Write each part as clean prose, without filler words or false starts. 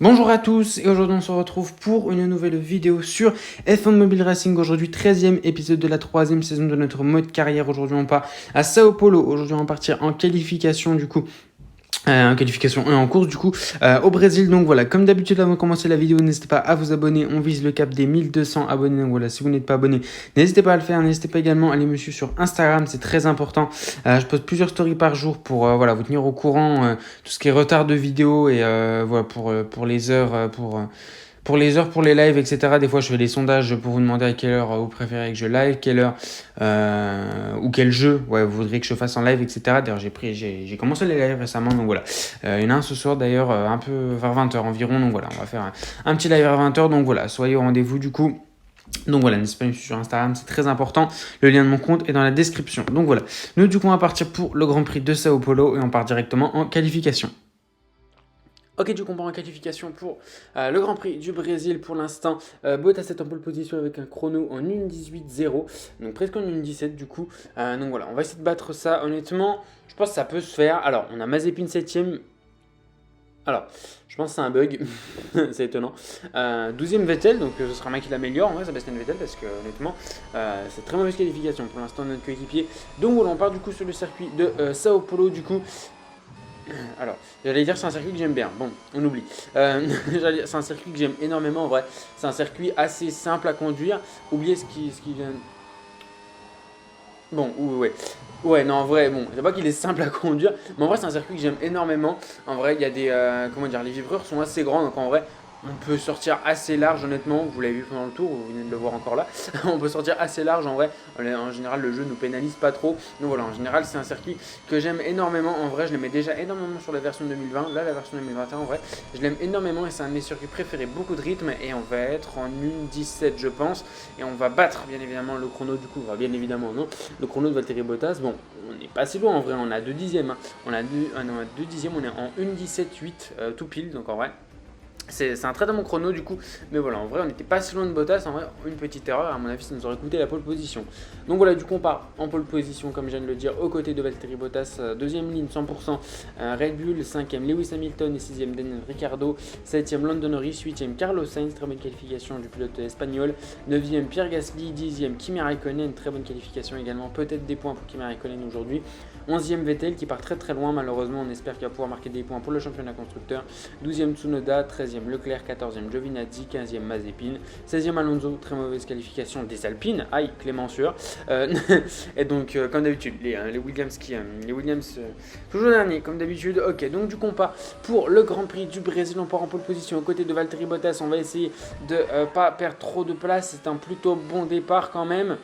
Bonjour à tous et aujourd'hui on se retrouve pour une nouvelle vidéo sur F1 Mobile Racing. Aujourd'hui 13e épisode de la 3e saison de notre mode carrière. Aujourd'hui on part à Sao Paulo. Aujourd'hui on va partir en qualification du coup. En qualification 1 en course du coup au Brésil. Donc voilà, comme d'habitude avant de commencer la vidéo, n'hésitez pas à vous abonner, on vise le cap des 1200 abonnés. Donc voilà, si vous n'êtes pas abonné, n'hésitez pas à le faire. N'hésitez pas également à aller me suivre sur Instagram, c'est très important. Je poste plusieurs stories par jour pour voilà, vous tenir au courant, tout ce qui est retard de vidéo et voilà, pour les heures, pour les heures, pour les lives, etc. Des fois, je fais des sondages pour vous demander à quelle heure vous préférez que je live, quelle heure ou quel jeu vous voudriez que je fasse en live, etc. D'ailleurs, j'ai commencé les lives récemment, donc voilà. Il y en a un ce soir d'ailleurs, un peu vers 20h environ, donc voilà, on va faire un petit live vers 20h, donc voilà, soyez au rendez-vous du coup. Donc voilà, n'hésitez pas à me suivre sur Instagram, c'est très important. Le lien de mon compte est dans la description. Donc voilà, nous du coup, on va partir pour le Grand Prix de Sao Paulo et on part directement en qualification. Ok, du coup, on part en qualification pour le Grand Prix du Brésil pour l'instant. Bottas est en pole position avec un chrono en 1.18.0, donc presque en 1.17 du coup. Donc voilà, on va essayer de battre ça. Honnêtement, je pense que ça peut se faire. Alors, on a Mazepin 7ème. Alors, je pense que c'est un bug, c'est étonnant. 12ème Vettel, donc ce sera un mec qui l'améliore en vrai, Sébastien Vettel, parce que honnêtement, c'est très mauvaise qualification pour l'instant de notre coéquipier. Donc voilà, on part du coup sur le circuit de Sao Paulo du coup. Alors, j'allais dire c'est un circuit que j'aime bien. Bon, on oublie. C'est un circuit que j'aime énormément en vrai. C'est un circuit assez simple à conduire. Oubliez ce qui vient. Bon, ouais. Ouais, non, en vrai, bon, c'est pas qu'il est simple à conduire, mais en vrai, c'est un circuit que j'aime énormément. En vrai, il y a des. Comment dire, les vibreurs sont assez grands, donc en vrai, on peut sortir assez large, honnêtement. Vous l'avez vu pendant le tour, vous venez de le voir encore là. On peut sortir assez large, en vrai. En général, le jeu nous pénalise pas trop. Donc voilà, en général, c'est un circuit que j'aime énormément. En vrai, je l'aimais déjà énormément sur la version 2020. Là, la version 2021, en vrai, je l'aime énormément et c'est un de mes circuits préférés. Beaucoup de rythme et on va être en 1.17, je pense. Et on va battre, bien évidemment, le chrono du coup. Enfin, bien évidemment, non. Le chrono de Valtteri Bottas. Bon, on n'est pas si loin en vrai. On a 2 dixièmes. Hein. On a 2 dixièmes. On est en 1.17.8 tout pile. Donc en vrai. C'est un très bon chrono du coup, mais voilà, en vrai on n'était pas si loin de Bottas, en vrai une petite erreur, à mon avis ça nous aurait coûté la pole position. Donc voilà, du coup on part en pole position comme je viens de le dire, aux côtés de Valtteri Bottas, deuxième ligne 100% Red Bull, 5ème Lewis Hamilton et 6ème Daniel Ricciardo, 7ème Lando Norris, 8ème Carlos Sainz, très bonne qualification du pilote espagnol, 9ème Pierre Gasly, 10ème Kimi Raikkonen, très bonne qualification également, peut-être des points pour Kimi Raikkonen aujourd'hui, 11ème Vettel qui part très loin, malheureusement on espère qu'il va pouvoir marquer des points pour le championnat constructeur, 12ème Tsunoda, 13ème Leclerc, 14ème Giovinazzi, 15ème Mazepin, 16ème Alonso, très mauvaise qualification des Alpines, aïe Clément Sueur, et donc comme d'habitude les Williams toujours dernier comme d'habitude. Ok, donc du coup on part pour le Grand Prix du Brésil, on part en pole position aux côtés de Valtteri Bottas, on va essayer de pas perdre trop de place, c'est un plutôt bon départ quand même.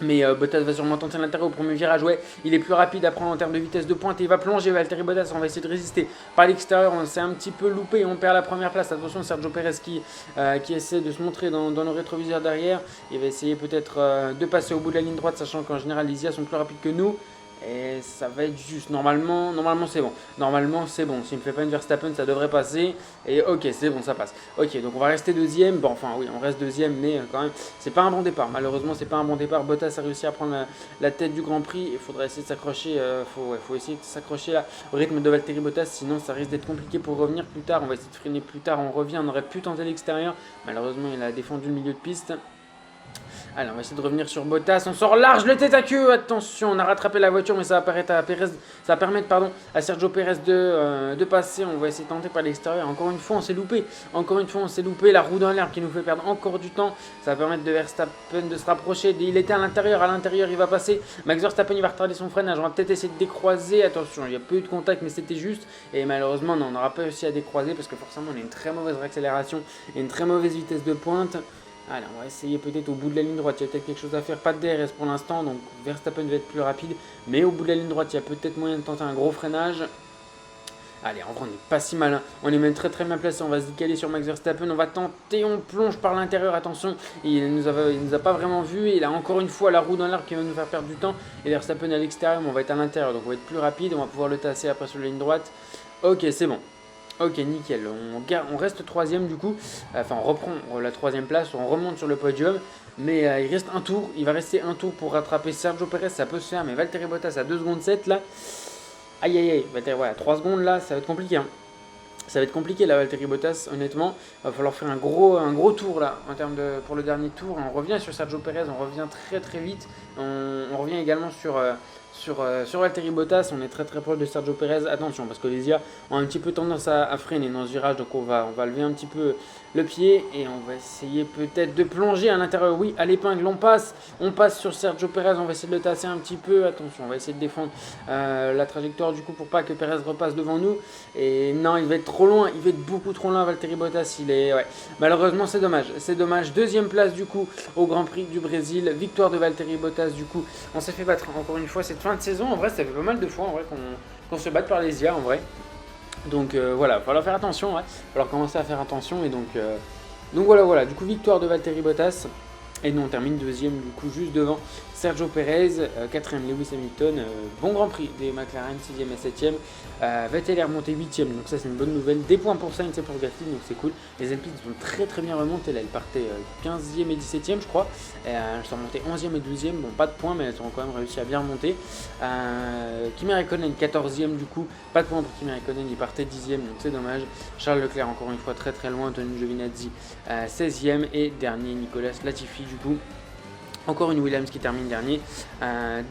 Mais Bottas va sûrement tenter l'intérieur au premier virage, ouais, il est plus rapide à prendre en termes de vitesse de pointe et il va plonger Valtteri Bottas, on va essayer de résister par l'extérieur, on s'est un petit peu loupé et on perd la première place, attention Sergio Perez qui essaie de se montrer dans le rétroviseur derrière, il va essayer peut-être de passer au bout de la ligne droite, sachant qu'en général les IA sont plus rapides que nous. Et ça va être juste, normalement c'est bon. Normalement c'est bon, s'il ne me fait pas une Verstappen ça devrait passer. Et ok, c'est bon, ça passe. Ok, donc on va rester deuxième. Bon, enfin oui, on reste deuxième, mais quand même, c'est pas un bon départ. Malheureusement, c'est pas un bon départ. Bottas a réussi à prendre la tête du Grand Prix. Il faudrait essayer de s'accrocher, faut essayer de s'accrocher là au rythme de Valtteri Bottas, sinon ça risque d'être compliqué pour revenir plus tard. On va essayer de freiner plus tard, on revient, on aurait pu tenter l'extérieur. Malheureusement, il a défendu le milieu de piste. Allez, on va essayer de revenir sur Bottas. On sort large, le tête à queue. Attention, on a rattrapé la voiture, mais ça va permettre à Sergio Perez de passer. On va essayer de tenter par l'extérieur. Encore une fois, on s'est loupé. La roue dans l'herbe qui nous fait perdre encore du temps. Ça va permettre de Verstappen de se rapprocher. Il était à l'intérieur. Il va passer. Max Verstappen, il va retarder son freinage. On va peut-être essayer de décroiser. Attention, il n'y a peu eu de contact, mais c'était juste. Et malheureusement, non, on n'aura pas réussi à décroiser parce que forcément, on a une très mauvaise accélération et une très mauvaise vitesse de pointe. Allez, on va essayer peut-être au bout de la ligne droite, il y a peut-être quelque chose à faire, pas de DRS pour l'instant, donc Verstappen va être plus rapide, mais au bout de la ligne droite, il y a peut-être moyen de tenter un gros freinage. Allez, en vrai, on n'est pas si mal, hein. On est même très bien placé, on va se décaler sur Max Verstappen, on va tenter, on plonge par l'intérieur, attention, il nous a pas vraiment vu, et il a encore une fois la roue dans l'arbre qui va nous faire perdre du temps, et Verstappen à l'extérieur, mais on va être à l'intérieur, donc on va être plus rapide, on va pouvoir le tasser après sur la ligne droite. Ok, c'est bon. Ok, nickel. On reste troisième du coup. Enfin, on reprend la troisième place. On remonte sur le podium. Mais il reste un tour. Il va rester un tour pour rattraper Sergio Perez. Ça peut se faire. Mais Valtteri Bottas à 2 secondes 7 là. Aïe aïe aïe. Valtteri, voilà, 3 secondes là. Ça va être compliqué. Hein. Ça va être compliqué là, Valtteri Bottas, honnêtement. Il va falloir faire un gros tour là, en termes pour le dernier tour. On revient sur Sergio Perez, on revient très vite. On revient également sur Valtteri Bottas. On est très proche de Sergio Perez. Attention, parce que les IA ont un petit peu tendance à freiner dans ce virage. Donc on va lever un petit peu le pied et on va essayer peut-être de plonger à l'intérieur. Oui, à l'épingle, on passe sur Sergio Perez. On va essayer de le tasser un petit peu. Attention, on va essayer de défendre la trajectoire du coup pour pas que Perez repasse devant nous. Et non, il va être trop loin, il va être beaucoup trop loin. Valtteri Bottas, ouais. Malheureusement, c'est dommage. Deuxième place du coup au Grand Prix du Brésil, victoire de Valtteri Bottas. Du coup, on s'est fait battre encore une fois cette fin de saison. En vrai, ça fait pas mal de fois en vrai qu'on se batte par les IA en vrai. Donc voilà, il va falloir faire attention, ouais. Il va falloir commencer à faire attention et donc voilà. Du coup, victoire de Valtteri Bottas. Et nous on termine deuxième du coup juste devant Sergio Perez, quatrième Lewis Hamilton, bon Grand Prix des McLaren, 6e et 7e, Vettel est remonté 8e, donc ça c'est une bonne nouvelle, des points pour Sainz et pour Gasly, donc c'est cool. Les Alpines sont très bien remontées, là elles partaient 15e et 17e je crois, elles sont remontées 11e et 12e, bon pas de points mais elles ont quand même réussi à bien remonter. Kimi Räikkönen 14e du coup, pas de points pour Kimi Räikkönen, il partait 10e donc c'est dommage. Charles Leclerc encore une fois très loin, Antonio Giovinazzi 16e et dernier Nicolas Latifi du coup. Encore une Williams qui termine dernier.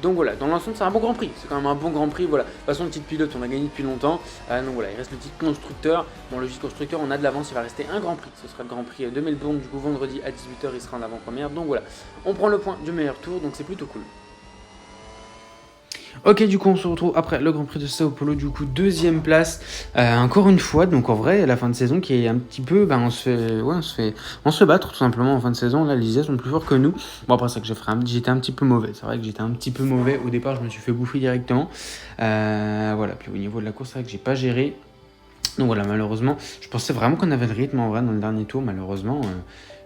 Donc voilà, dans l'ensemble, c'est un bon Grand Prix. C'est quand même un bon Grand Prix. Voilà. De toute façon, le titre pilote, on a gagné depuis longtemps. Donc voilà, il reste le titre constructeur. Bon, le titre constructeur, on a de l'avance. Il va rester un Grand Prix. Ce sera le Grand Prix de Melbourne. Du coup, vendredi à 18h, il sera en avant-première. Donc voilà, on prend le point du meilleur tour. Donc c'est plutôt cool. Ok, du coup on se retrouve après le Grand Prix de Sao Paulo, du coup deuxième place, encore une fois, donc en vrai la fin de saison qui est un petit peu, on se fait battre tout simplement en fin de saison, là les IA sont plus forts que nous. Bon après c'est que j'étais un petit peu mauvais, c'est vrai que j'étais un petit peu mauvais, au départ je me suis fait bouffer directement, voilà, puis au niveau de la course c'est vrai que j'ai pas géré. Donc voilà, malheureusement, je pensais vraiment qu'on avait le rythme en vrai dans le dernier tour, malheureusement...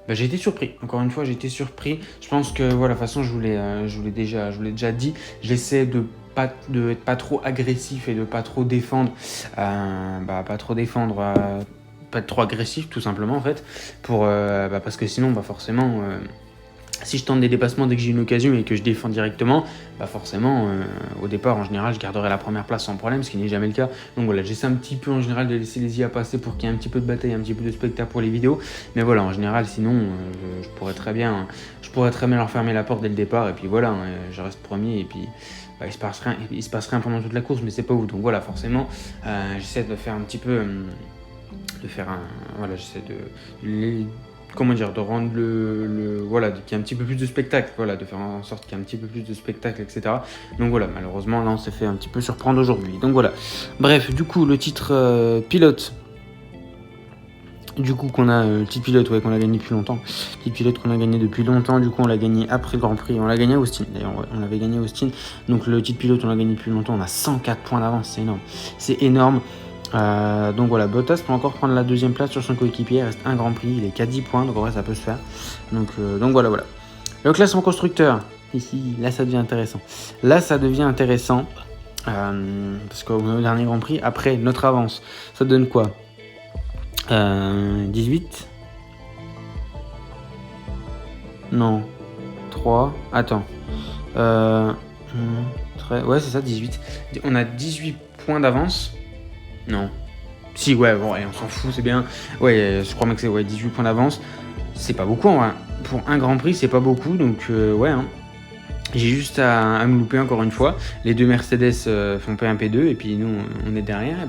j'ai été surpris. Encore une fois, j'ai été surpris. Je pense que voilà, de toute façon, je vous l'ai déjà dit. J'essaie de être pas trop agressif et de pas trop défendre, pas être trop agressif tout simplement en fait, parce que sinon, forcément. Si je tente des dépassements dès que j'ai une occasion et que je défends directement, forcément, au départ, en général, je garderai la première place sans problème, ce qui n'est jamais le cas. Donc voilà, j'essaie un petit peu en général de laisser les IA passer pour qu'il y ait un petit peu de bataille, un petit peu de spectacle pour les vidéos. Mais voilà, en général, sinon, je pourrais très bien leur fermer la porte dès le départ. Et puis voilà, je reste premier et puis il se passe rien pendant toute la course, mais c'est pas ouf. Donc voilà, forcément, j'essaie de faire un petit peu... j'essaie de rendre qu'il y ait un petit peu plus de spectacle, voilà, de faire en sorte qu'il y ait un petit peu plus de spectacle, etc. Donc voilà, malheureusement, là, on s'est fait un petit peu surprendre aujourd'hui. Donc voilà. Bref, du coup, le titre pilote, du coup, qu'on a, le titre pilote, qu'on a gagné depuis longtemps. Le titre pilote qu'on a gagné depuis longtemps, du coup, on l'a gagné après le Grand Prix. On l'a gagné à Austin, d'ailleurs, on l'avait gagné à Austin. Donc le titre pilote, on l'a gagné depuis longtemps. On a 104 points d'avance, c'est énorme. Donc voilà, Bottas peut encore prendre la deuxième place sur son coéquipier, il reste un Grand Prix, il est qu'à 10 points, donc en vrai ça peut se faire. Donc voilà. Le classement constructeur, ici, là ça devient intéressant. Parce qu'au dernier Grand Prix, après notre avance, ça donne quoi 18 Non, 3, attends. Ouais, c'est ça, 18. On a 18 points d'avance. Non. Si, ouais, bon, allez, on s'en fout, c'est bien. Ouais, je crois même que c'est 18 points d'avance. C'est pas beaucoup, en vrai. Pour un Grand Prix, c'est pas beaucoup, donc ouais. Hein. J'ai juste à me louper encore une fois. Les deux Mercedes font P1, P2, et puis nous, on est derrière. Et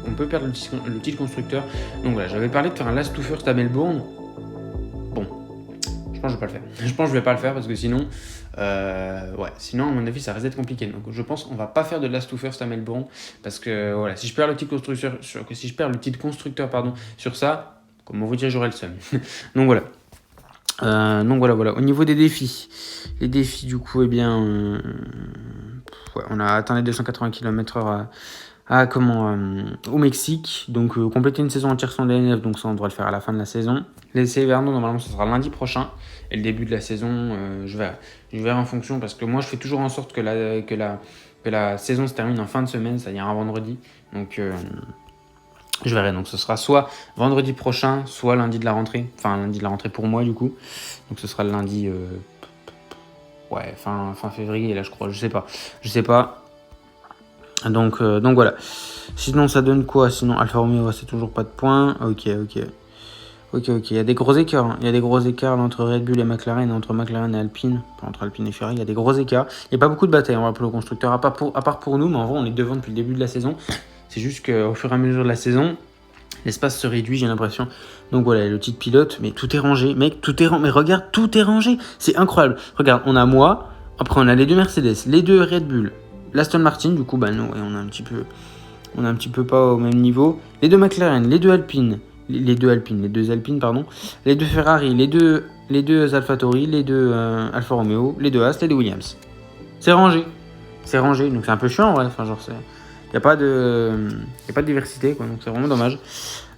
on peut perdre le titre constructeur. Donc voilà, j'avais parlé de faire un last to first à Melbourne. Bon, je pense que je vais pas le faire. Je pense que je vais pas le faire parce que sinon... sinon à mon avis ça risque d'être compliqué, donc je pense qu'on va pas faire de last to first à Melbourne parce que voilà, si je perds le titre constructeur sur ça, comment vous dire, j'aurai le seum. Donc voilà. Au niveau des défis, les défis du coup, on a atteint les 280 km/h au Mexique, donc compléter une saison entière sans DNF, donc ça on devrait le faire à la fin de la saison. L'essai hivernaux, normalement ça sera lundi prochain, et le début de la saison, je verrai en fonction, parce que moi je fais toujours en sorte que la saison se termine en fin de semaine, c'est-à-dire un vendredi, donc je verrai, donc ce sera soit vendredi prochain, soit lundi de la rentrée, enfin lundi de la rentrée pour moi du coup, donc ce sera le lundi fin février là je crois, je sais pas. Donc voilà. Sinon, ça donne quoi? Sinon, Alfa Romeo, c'est toujours pas de points. Ok. Il y a des gros écarts. Hein. Il y a des gros écarts là, entre Red Bull et McLaren, entre McLaren et Alpine. Enfin, entre Alpine et Ferrari, il y a des gros écarts. Il n'y a pas beaucoup de batailles pour le constructeur, à part pour nous, mais en vrai, on est devant depuis le début de la saison. C'est juste qu'au fur et à mesure de la saison, l'espace se réduit, j'ai l'impression. Donc voilà, le titre pilote, mais tout est rangé. Mec, tout est rangé. Mais regarde, tout est rangé. C'est incroyable. Regarde, on a moi, après on a les 2 Mercedes, les 2 Red Bull, l'Aston Martin, du coup, bah nous, ouais, on a un petit peu pas au même niveau. Les 2 McLaren, les 2 Alpine. Les deux Alpines, pardon, les 2 Ferrari, les deux AlphaTauri, les 2 Alfa Romeo, les 2 Haas, les 2 Williams. C'est rangé, donc c'est un peu chiant, ouais. Enfin, genre, y a pas de diversité, quoi, donc c'est vraiment dommage.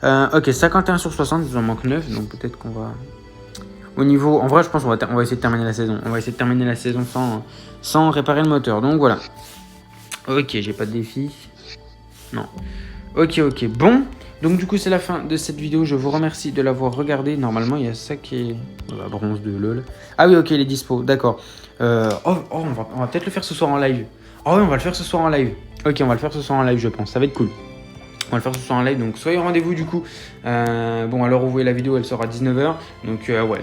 Ok, 51 sur 60, il en manque 9, donc peut-être qu'on va... Au niveau... En vrai, je pense qu'on va essayer de terminer la saison. On va essayer de terminer la saison sans réparer le moteur, donc voilà. Ok, j'ai pas de défi. Non. Ok, bon. Donc du coup c'est la fin de cette vidéo, je vous remercie de l'avoir regardé. Normalement il y a ça qui est... La bronze de LOL. Ah oui ok, il est dispo, d'accord. On va peut-être le faire ce soir en live. Oh oui, on va le faire ce soir en live. Ok, on va le faire ce soir en live je pense, ça va être cool. On va le faire ce soir en live, donc soyez au rendez-vous du coup. Bon, à l'heure où vous voyez la vidéo, elle sort à 19h. Donc ouais,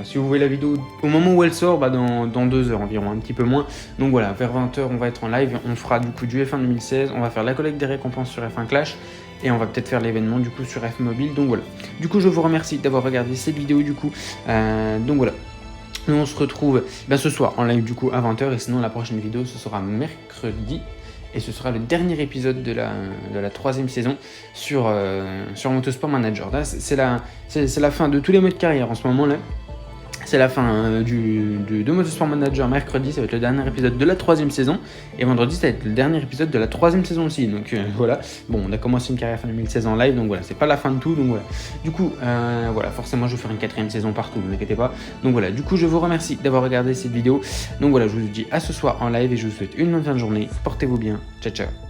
si vous voyez la vidéo au moment où elle sort, bah, dans 2 heures environ, un petit peu moins. Donc voilà, vers 20h, on va être en live. On fera du coup du F1 2016. On va faire la collecte des récompenses sur F1 Clash. Et on va peut-être faire l'événement du coup sur F Mobile. Donc voilà. Du coup, je vous remercie d'avoir regardé cette vidéo du coup. Donc voilà. Nous, on se retrouve ce soir en live du coup à 20h. Et sinon, la prochaine vidéo, ce sera mercredi. Et ce sera le dernier épisode de la 3e saison sur Motorsport Manager. Là, c'est la fin de tous les modes carrière en ce moment là. C'est la fin de Motorsport Manager mercredi, ça va être le dernier épisode de la 3e saison. Et vendredi, ça va être le dernier épisode de la 3e saison aussi. Donc voilà, bon, on a commencé une carrière fin 2016 en live, donc voilà, c'est pas la fin de tout. Donc voilà, du coup, voilà, forcément, je vais faire une 4e saison partout, ne vous inquiétez pas. Donc voilà, du coup, je vous remercie d'avoir regardé cette vidéo. Donc voilà, je vous dis à ce soir en live et je vous souhaite une bonne fin de journée. Portez-vous bien, ciao ciao.